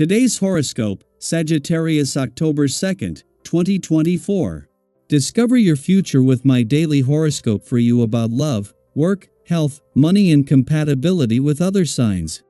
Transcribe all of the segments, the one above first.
Today's horoscope, Sagittarius October 2nd, 2024. Discover your future with my daily horoscope for you about love, work, health, money and compatibility with other signs.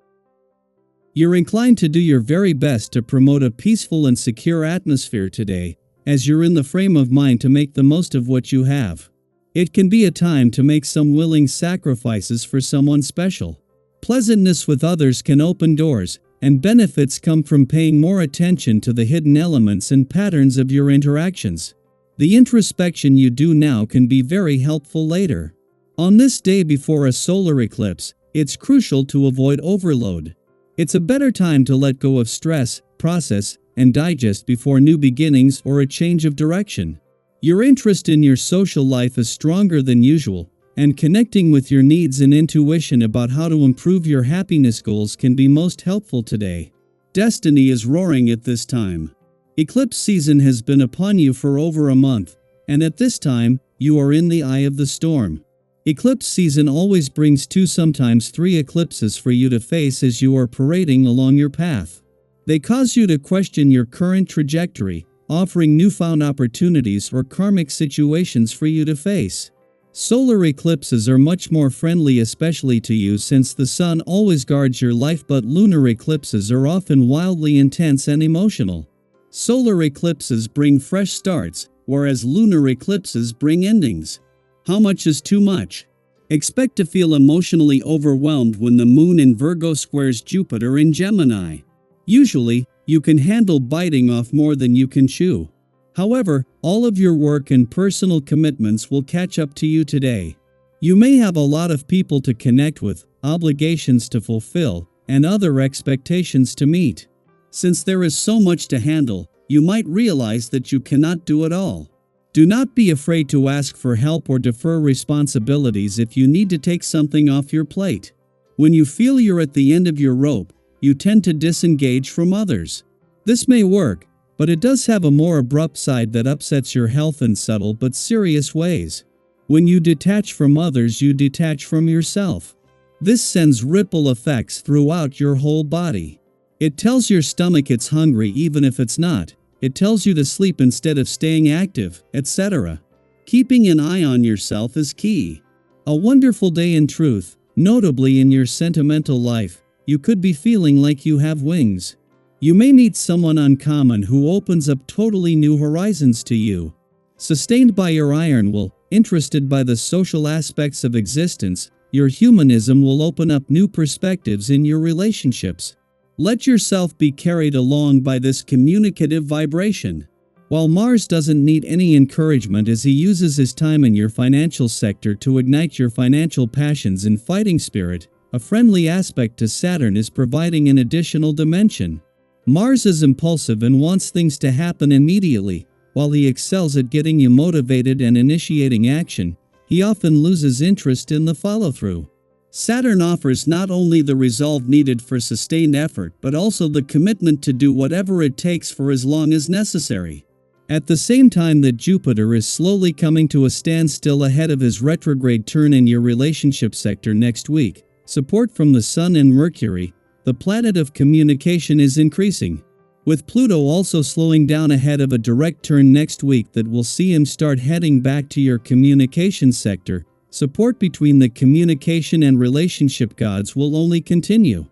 You're inclined to do your very best to promote a peaceful and secure atmosphere today, as you're in the frame of mind to make the most of what you have. It can be a time to make some willing sacrifices for someone special. Pleasantness with others can open doors, and benefits come from paying more attention to the hidden elements and patterns of your interactions. The introspection you do now can be very helpful later. On this day before a solar eclipse, it's crucial to avoid overload. It's a better time to let go of stress, process, and digest before new beginnings or a change of direction. Your interest in your social life is stronger than usual, and connecting with your needs and intuition about how to improve your happiness goals can be most helpful today. Destiny is roaring at this time. Eclipse season has been upon you for over a month, and at this time, you are in the eye of the storm. Eclipse season always brings 2, sometimes 3 eclipses for you to face as you are parading along your path. They cause you to question your current trajectory, offering newfound opportunities or karmic situations for you to face. Solar eclipses are much more friendly, especially to you since the sun always guards your life, but lunar eclipses are often wildly intense and emotional. Solar eclipses bring fresh starts, whereas lunar eclipses bring endings. How much is too much? Expect to feel emotionally overwhelmed when the moon in Virgo squares Jupiter in Gemini. Usually, you can handle biting off more than you can chew. However, all of your work and personal commitments will catch up to you today. You may have a lot of people to connect with, obligations to fulfill, and other expectations to meet. Since there is so much to handle, you might realize that you cannot do it all. Do not be afraid to ask for help or defer responsibilities if you need to take something off your plate. When you feel you're at the end of your rope, you tend to disengage from others. This may work, but it does have a more abrupt side that upsets your health in subtle but serious ways. When you detach from others, you detach from yourself. This sends ripple effects throughout your whole body. It tells your stomach it's hungry even if it's not. It tells you to sleep instead of staying active, etc. Keeping an eye on yourself is key. A wonderful day in truth, notably in your sentimental life. You could be feeling like you have wings. You may meet someone uncommon who opens up totally new horizons to you. Sustained by your iron will, interested by the social aspects of existence, your humanism will open up new perspectives in your relationships. Let yourself be carried along by this communicative vibration. While Mars doesn't need any encouragement as he uses his time in your financial sector to ignite your financial passions and fighting spirit, a friendly aspect to Saturn is providing an additional dimension. Mars is impulsive and wants things to happen immediately. While he excels at getting you motivated and initiating action, he often loses interest in the follow-through. Saturn offers not only the resolve needed for sustained effort but also the commitment to do whatever it takes for as long as necessary. At the same time that Jupiter is slowly coming to a standstill ahead of his retrograde turn in your relationship sector next week, support from the Sun and Mercury, the planet of communication, is increasing. With Pluto also slowing down ahead of a direct turn next week that will see him start heading back to your communication sector, support between the communication and relationship gods will only continue.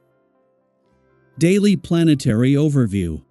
Daily Planetary Overview.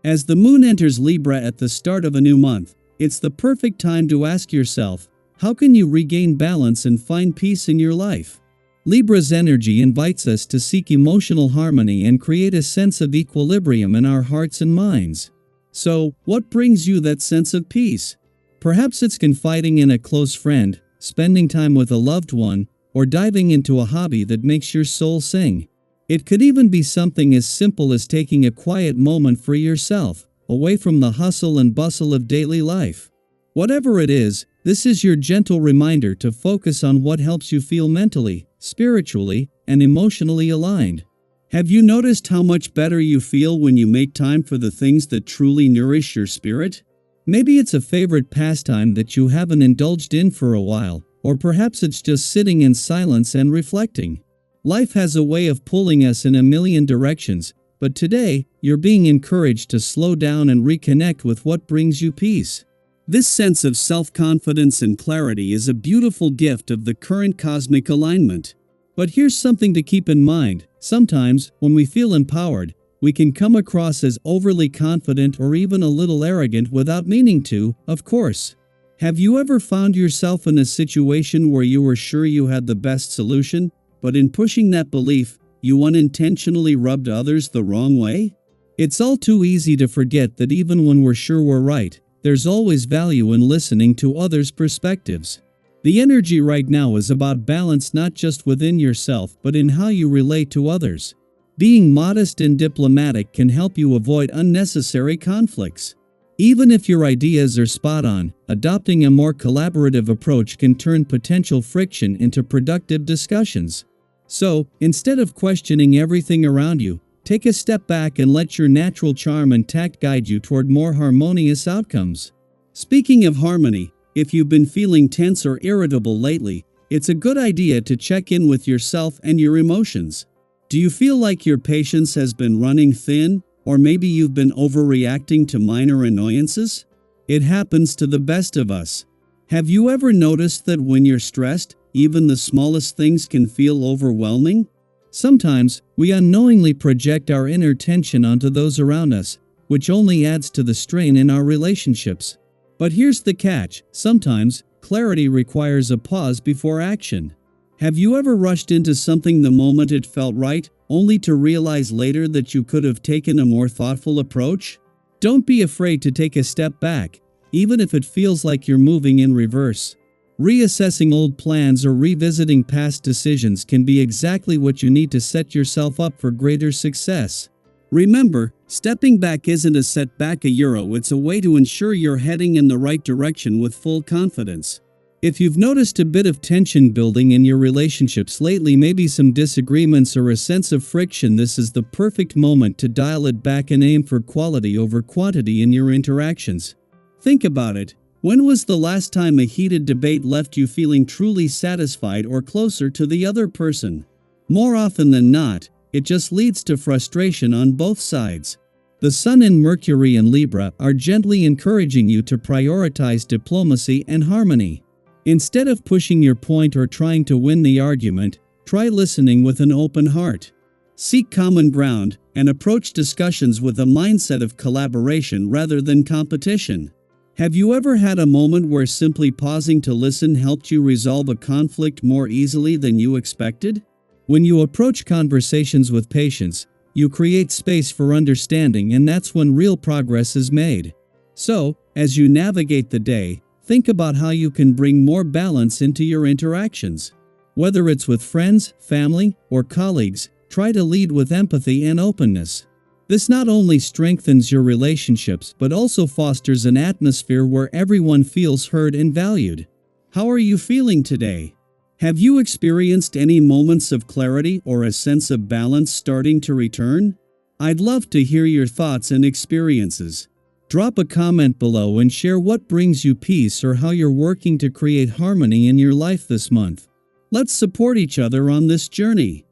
As the moon enters Libra at the start of a new month, it's the perfect time to ask yourself, how can you regain balance and find peace in your life? Libra's energy invites us to seek emotional harmony and create a sense of equilibrium in our hearts and minds. So, what brings you that sense of peace? Perhaps it's confiding in a close friend, spending time with a loved one, or diving into a hobby that makes your soul sing. It could even be something as simple as taking a quiet moment for yourself, away from the hustle and bustle of daily life. Whatever it is, this is your gentle reminder to focus on what helps you feel mentally, spiritually, and emotionally aligned. Have you noticed how much better you feel when you make time for the things that truly nourish your spirit? Maybe it's a favorite pastime that you haven't indulged in for a while, or perhaps it's just sitting in silence and reflecting. Life has a way of pulling us in a million directions, but today, you're being encouraged to slow down and reconnect with what brings you peace. This sense of self-confidence and clarity is a beautiful gift of the current cosmic alignment. But here's something to keep in mind. Sometimes, when we feel empowered, we can come across as overly confident or even a little arrogant without meaning to, of course. Have you ever found yourself in a situation where you were sure you had the best solution, but in pushing that belief, you unintentionally rubbed others the wrong way? It's all too easy to forget that even when we're sure we're right, there's always value in listening to others' perspectives. The energy right now is about balance, not just within yourself but in how you relate to others. Being modest and diplomatic can help you avoid unnecessary conflicts. Even if your ideas are spot on, adopting a more collaborative approach can turn potential friction into productive discussions. So, instead of questioning everything around you, take a step back and let your natural charm and tact guide you toward more harmonious outcomes. Speaking of harmony, if you've been feeling tense or irritable lately, it's a good idea to check in with yourself and your emotions. Do you feel like your patience has been running thin, or maybe you've been overreacting to minor annoyances? It happens to the best of us. Have you ever noticed that when you're stressed, even the smallest things can feel overwhelming? Sometimes, we unknowingly project our inner tension onto those around us, which only adds to the strain in our relationships. But here's the catch: sometimes, clarity requires a pause before action. Have you ever rushed into something the moment it felt right, only to realize later that you could have taken a more thoughtful approach? Don't be afraid to take a step back, even if it feels like you're moving in reverse. Reassessing old plans or revisiting past decisions can be exactly what you need to set yourself up for greater success. Remember, stepping back isn't a setback, it's a way to ensure you're heading in the right direction with full confidence. If you've noticed a bit of tension building in your relationships lately, maybe some disagreements or a sense of friction, this is the perfect moment to dial it back and aim for quality over quantity in your interactions. Think about it. When was the last time a heated debate left you feeling truly satisfied or closer to the other person? More often than not, it just leads to frustration on both sides. The Sun in Mercury and Libra are gently encouraging you to prioritize diplomacy and harmony. Instead of pushing your point or trying to win the argument, try listening with an open heart. Seek common ground and approach discussions with a mindset of collaboration rather than competition. Have you ever had a moment where simply pausing to listen helped you resolve a conflict more easily than you expected? When you approach conversations with patience, you create space for understanding, and that's when real progress is made. So, as you navigate the day, think about how you can bring more balance into your interactions. Whether it's with friends, family, or colleagues, try to lead with empathy and openness. This not only strengthens your relationships but also fosters an atmosphere where everyone feels heard and valued. How are you feeling today? Have you experienced any moments of clarity or a sense of balance starting to return? I'd love to hear your thoughts and experiences. Drop a comment below and share what brings you peace or how you're working to create harmony in your life this month. Let's support each other on this journey.